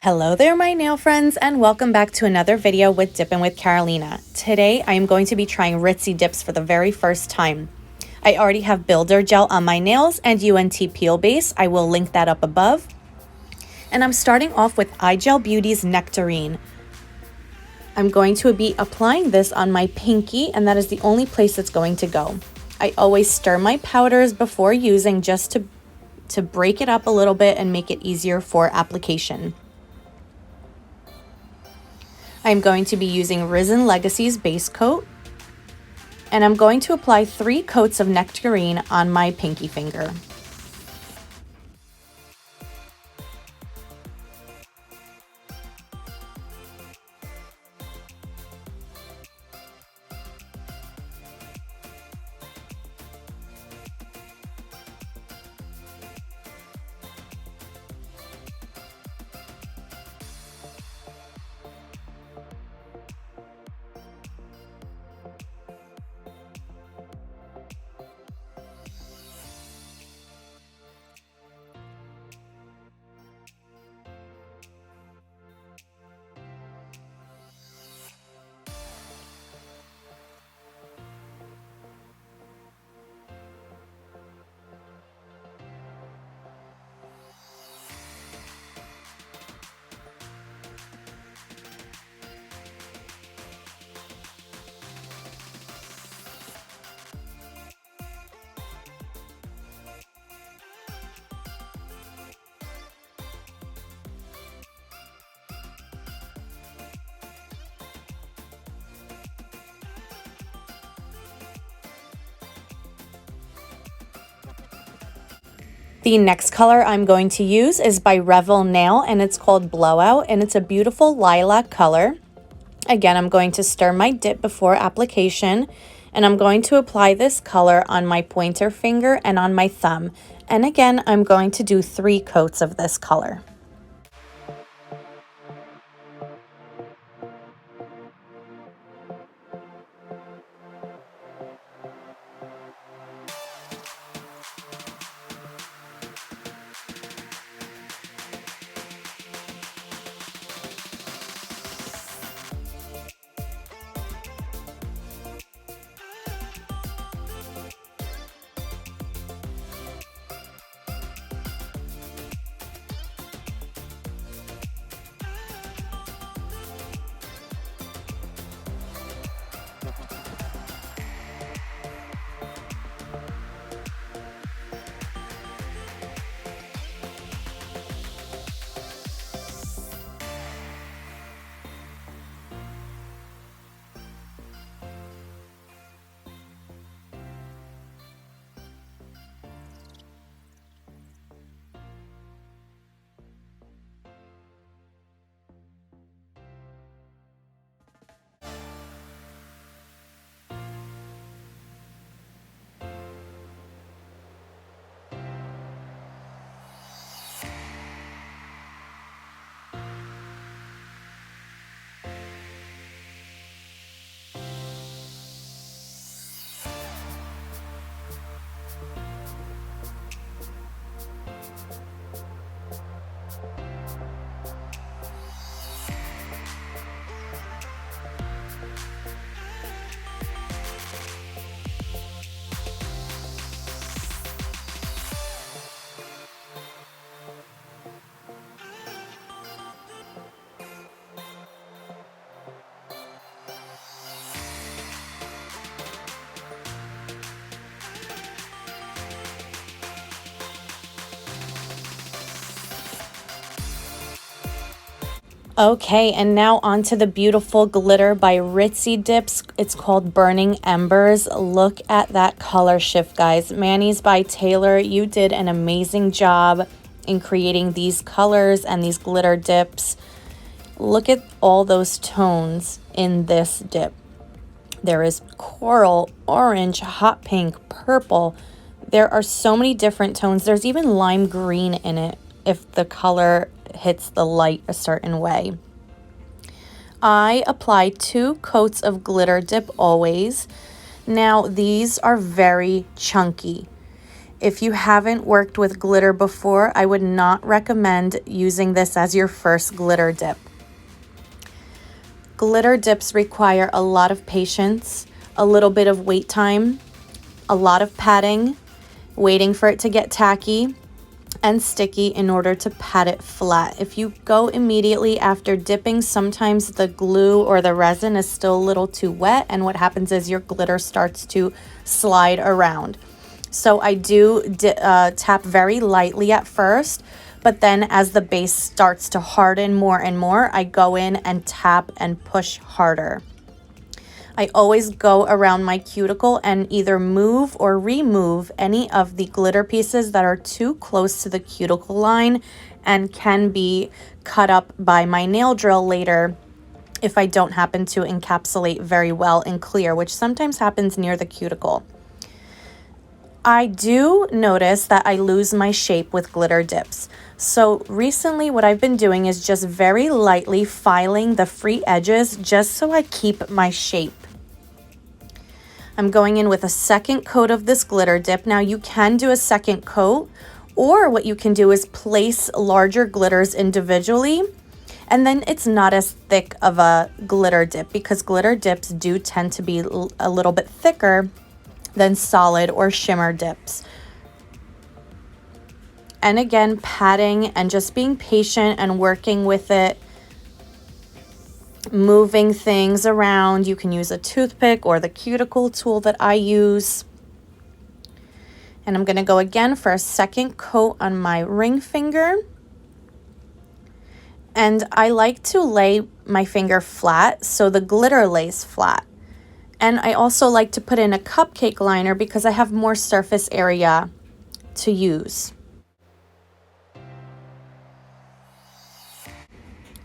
Hello there, my nail friends, and welcome back to another video with Dippin' with Carolina. Today, I am going to be trying Ritzy dips for the very first time. I already have builder gel on my nails and UNT peel base. I will link that up above. And I'm starting off with iGel Beauty's Nectarine. I'm going to be applying this on my pinky, and that is the only place it's going to go. I always stir my powders before using just to break it up a little bit and make it easier for application. I'm going to be using Risen Legacy's base coat, and I'm going to apply 3 coats of Nectarine on my pinky finger. The next color I'm going to use is by Revel Nail, and it's called Blowout, and it's a beautiful lilac color. Again, I'm going to stir my dip before application, and I'm going to apply this color on my pointer finger and on my thumb. And again, I'm going to do 3 coats of this color. Okay, and now onto the beautiful glitter by Ritzy Dips. It's called Burning Embers. Look at that color shift, guys. Manny's by Taylor, you did an amazing job in creating these colors and these glitter dips. Look at all those tones in this dip. There is coral, orange, hot pink, purple. There are so many different tones. There's even lime green in it if the color hits the light a certain way. I apply 2 coats of glitter dip always. Now these are very chunky. If you haven't worked with glitter before, I would not recommend using this as your first glitter dip. Glitter dips require a lot of patience, a little bit of wait time, a lot of patting, waiting for it to get tacky and sticky in order to pat it flat. If you go immediately after dipping, sometimes the glue or the resin is still a little too wet, and what happens is your glitter starts to slide around. So I do tap very lightly at first, but then as the base starts to harden more and more, I go in and tap and push harder. I always go around my cuticle and either move or remove any of the glitter pieces that are too close to the cuticle line and can be cut up by my nail drill later if I don't happen to encapsulate very well in clear, which sometimes happens near the cuticle. I do notice that I lose my shape with glitter dips. So recently what I've been doing is just very lightly filing the free edges just so I keep my shape. I'm going in with a second coat of this glitter dip. Now you can do a second coat, or what you can do is place larger glitters individually, and then it's not as thick of a glitter dip because glitter dips do tend to be a little bit thicker than solid or shimmer dips. And again, patting and just being patient and working with it, moving things around. You can use a toothpick or the cuticle tool that I use. And I'm going to go again for a second coat on my ring finger. And I like to lay my finger flat so the glitter lays flat. And I also like to put in a cupcake liner because I have more surface area to use.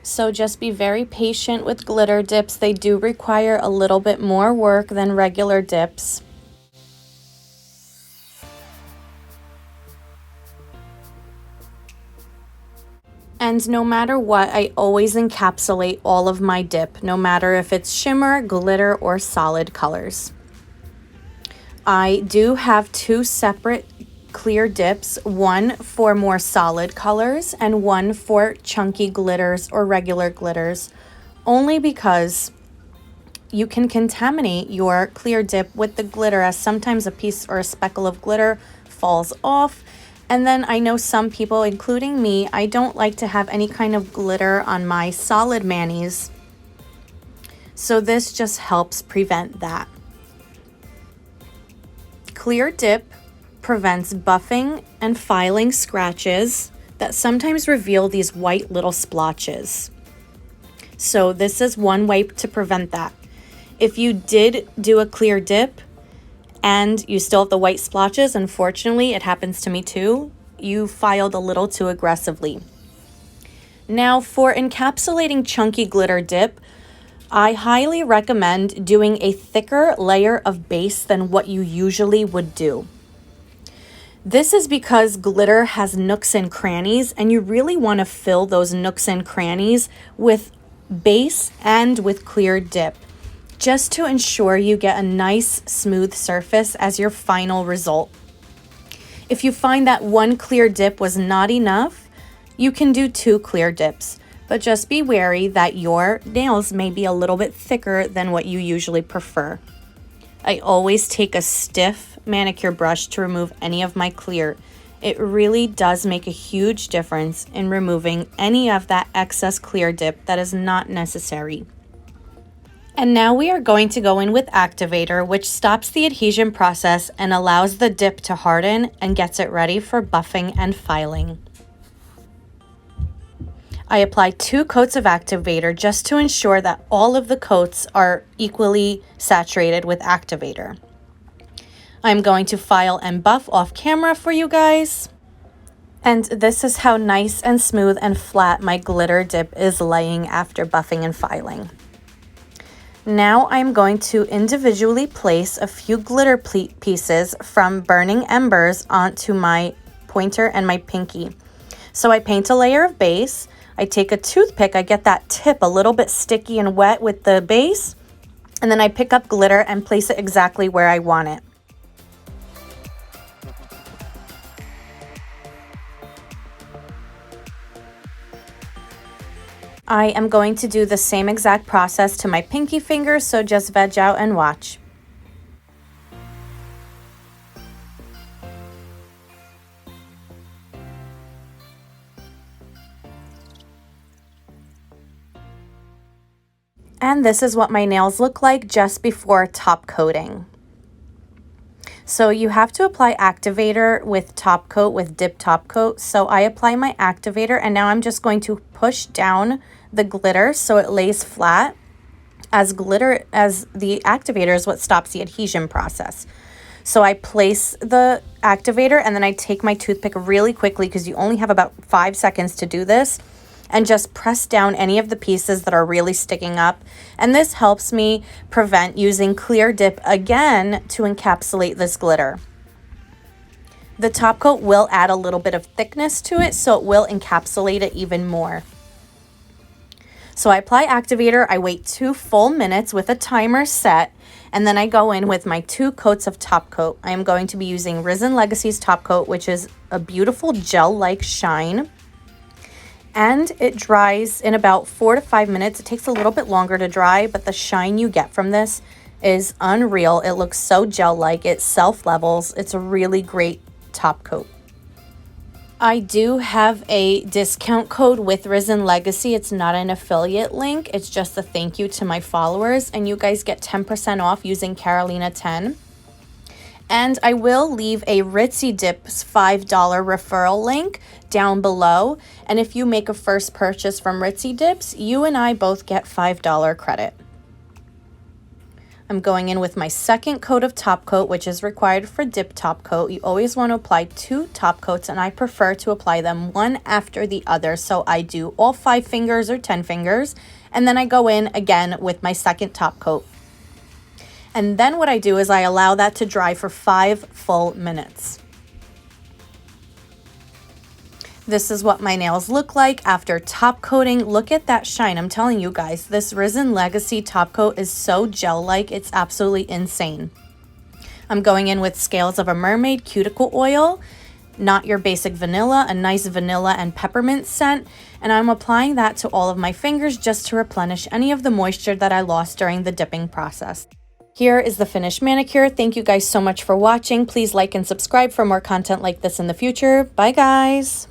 So just be very patient with glitter dips. They do require a little bit more work than regular dips. And no matter what, I always encapsulate all of my dip, no matter if it's shimmer, glitter, or solid colors. I do have two separate clear dips, one for more solid colors and one for chunky glitters or regular glitters, only because you can contaminate your clear dip with the glitter, as sometimes a piece or a speckle of glitter falls off. And then I know some people, including me, I don't like to have any kind of glitter on my solid manis. So this just helps prevent that. Clear dip prevents buffing and filing scratches that sometimes reveal these white little splotches. So this is one way to prevent that. If you did do a clear dip and you still have the white splotches, unfortunately, it happens to me too, you filed a little too aggressively. Now for encapsulating chunky glitter dip, I highly recommend doing a thicker layer of base than what you usually would do. This is because glitter has nooks and crannies, and you really want to fill those nooks and crannies with base and with clear dip, just to ensure you get a nice smooth surface as your final result. If you find that one clear dip was not enough, you can do two clear dips, but just be wary that your nails may be a little bit thicker than what you usually prefer. I always take a stiff manicure brush to remove any of my clear. It really does make a huge difference in removing any of that excess clear dip that is not necessary. And now we are going to go in with Activator, which stops the adhesion process and allows the dip to harden and gets it ready for buffing and filing. I apply 2 coats of Activator just to ensure that all of the coats are equally saturated with Activator. I'm going to file and buff off camera for you guys. And this is how nice and smooth and flat my glitter dip is laying after buffing and filing. Now I'm going to individually place a few glitter pieces from Burning Embers onto my pointer and my pinky. So I paint a layer of base. I take a toothpick, I get that tip a little bit sticky and wet with the base, and then I pick up glitter and place it exactly where I want it. I am going to do the same exact process to my pinky finger, so just veg out and watch. And this is what my nails look like just before top coating. So you have to apply activator with top coat, with dip top coat. So I apply my activator and now I'm just going to push down the glitter so it lays flat, as the activator is what stops the adhesion process. So I place the activator and then I take my toothpick really quickly, because you only have about 5 seconds to do this, and just press down any of the pieces that are really sticking up. And this helps me prevent using clear dip again to encapsulate this glitter. The top coat will add a little bit of thickness to it, so it will encapsulate it even more. So I apply activator, I wait 2 full minutes with a timer set, and then I go in with my 2 coats of top coat. I am going to be using Risen Legacy's top coat, which is a beautiful gel-like shine. And it dries in about 4 to 5 minutes. It takes a little bit longer to dry, but the shine you get from this is unreal. It looks so gel-like, it self-levels. It's a really great top coat. I do have a discount code with Risen Legacy. It's not an affiliate link. It's just a thank you to my followers. And you guys get 10% off using Carolina10. And I will leave a Ritzy Dips $5 referral link down below. And if you make a first purchase from Ritzy Dips, you and I both get $5 credit. I'm going in with my second coat of top coat, which is required for dip top coat. You always want to apply 2 top coats, and I prefer to apply them one after the other. So I do all 5 fingers or 10 fingers, and then I go in again with my second top coat. And then what I do is I allow that to dry for 5 full minutes. This is what my nails look like after top coating. Look at that shine. I'm telling you guys, this Risen Legacy top coat is so gel-like. It's absolutely insane. I'm going in with Scales of a Mermaid cuticle oil, not your basic vanilla, a nice vanilla and peppermint scent. And I'm applying that to all of my fingers just to replenish any of the moisture that I lost during the dipping process. Here is the finished manicure. Thank you guys so much for watching. Please like and subscribe for more content like this in the future. Bye guys.